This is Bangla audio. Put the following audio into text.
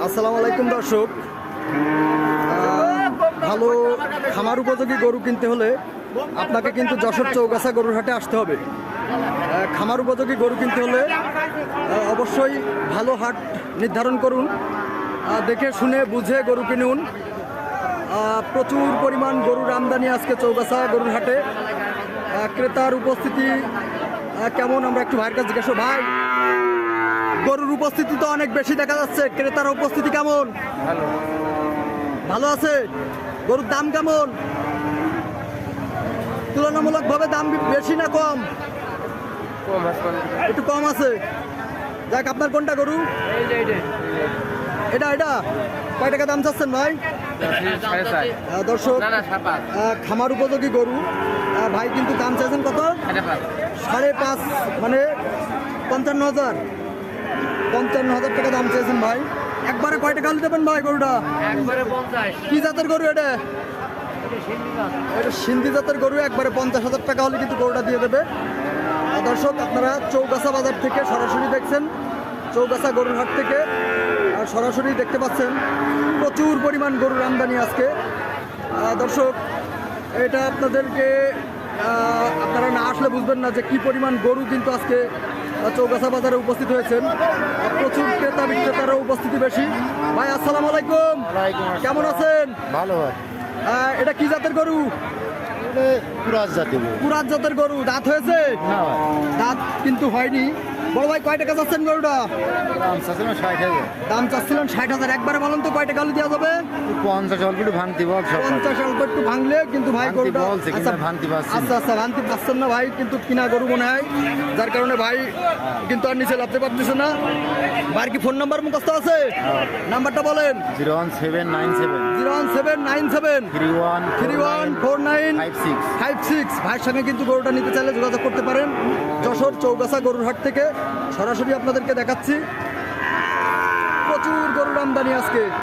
আসসালামু আলাইকুম দর্শক। ভালো খামার উপযোগী গরু কিনতে হলে আপনাকে কিন্তু যশোর চৌগাছা গরুর হাটে আসতে হবে। খামার উপযোগী গরু কিনতে হলে অবশ্যই ভালো হাট নির্ধারণ করুন, দেখে শুনে বুঝে গরু কিনুন। প্রচুর পরিমাণ গরুর আমদানি আজকে চৌগাছা গরুর হাটে। ক্রেতার উপস্থিতি কেমন আমরা একটু ভাইয়ের কাছে জিজ্ঞাসা। ভাই, গরুর উপস্থিতি তো অনেক বেশি দেখা যাচ্ছে, ক্রেতার উপস্থিতি কেমন? ভালো আছে। গরুর দাম কেমন? তুলনামূলকভাবে দাম বেশি না কম? একটু কম আছে। দেখ, আপনার কোনটা গরু? এটা এটা কয় টাকা দাম চাচ্ছেন ভাই? দর্শক, খামার উপযোগী গরু ভাই কিন্তু দাম চাইছেন কত? 5.5, মানে 55,000। 55,000 টাকা দাম চাইছেন ভাই। একবারে কয় টাকা দেবেন ভাই গরুটা? কি জাতের গরু এটা? এটা সিন্ধি জাতের গরু। একবারে 50,000 টাকা হলে কিন্তু গরুটা দিয়ে দেবে। দর্শক, আপনারা চৌগাছা বাজার থেকে সরাসরি দেখছেন, চৌগাছা গরুর হাট থেকে আর সরাসরি দেখতে পাচ্ছেন প্রচুর পরিমাণ গরুর আমদানি আজকে। দর্শক, এটা আপনাদেরকে আপনারা না আসলে বুঝবেন না যে কি পরিমাণ গরু কিন্তু আজকে চৌগাছা বাজারে উপস্থিত হয়েছেন। প্রচুর ক্রেতা বিক্রেতারও উপস্থিতি বেশি। ভাই, আসসালামু আলাইকুম। কেমন আছেন? ভালো ভাই। এটা কি জাতের গরু? কুরাজ জাতি গরু। কুরাজ জাতের গরু। দাঁত হয়েছে? না ভাই, দাঁত কিন্তু হয়নি। বড় ভাই, কয় টাকা চাচ্ছেন গরুটা? দাম চাচ্ছিলাম 60,000। দাম চাচ্ছিলেন 60,000। একবারে বলেন তো কয় টাকা হলে দেওয়া যাবে? 50 অল্প একটু ভাঙতি বল। 50 অল্প একটু ভাঙলে কিন্তু ভাই ভাঙতি গরুটা। বলছে, আচ্ছা কিন্তু ভাঙতি পাচ্ছি না। আচ্ছা, ভাঙতি পাচ্ছেন না ভাই, কিন্তু কিনা গরু মনে হয়, যার কারণে ভাই কিন্তু আর নিচে লাভতে পারতেছে না। ভাইয়ের কি ফোন নাম্বার মুখস্থ আছে? নাম্বারটা বলেন। 01797 01797 314956। 314956। ভাইয়ের সঙ্গে কিন্তু গরুটা নিতে চাইলে যোগাযোগ করতে পারেন। যশোর চৌগাছা গরুর হাট থেকে সরাসরি আপনাদেরকে দেখাচ্ছি প্রচুর গরুর আমদানি আজকে।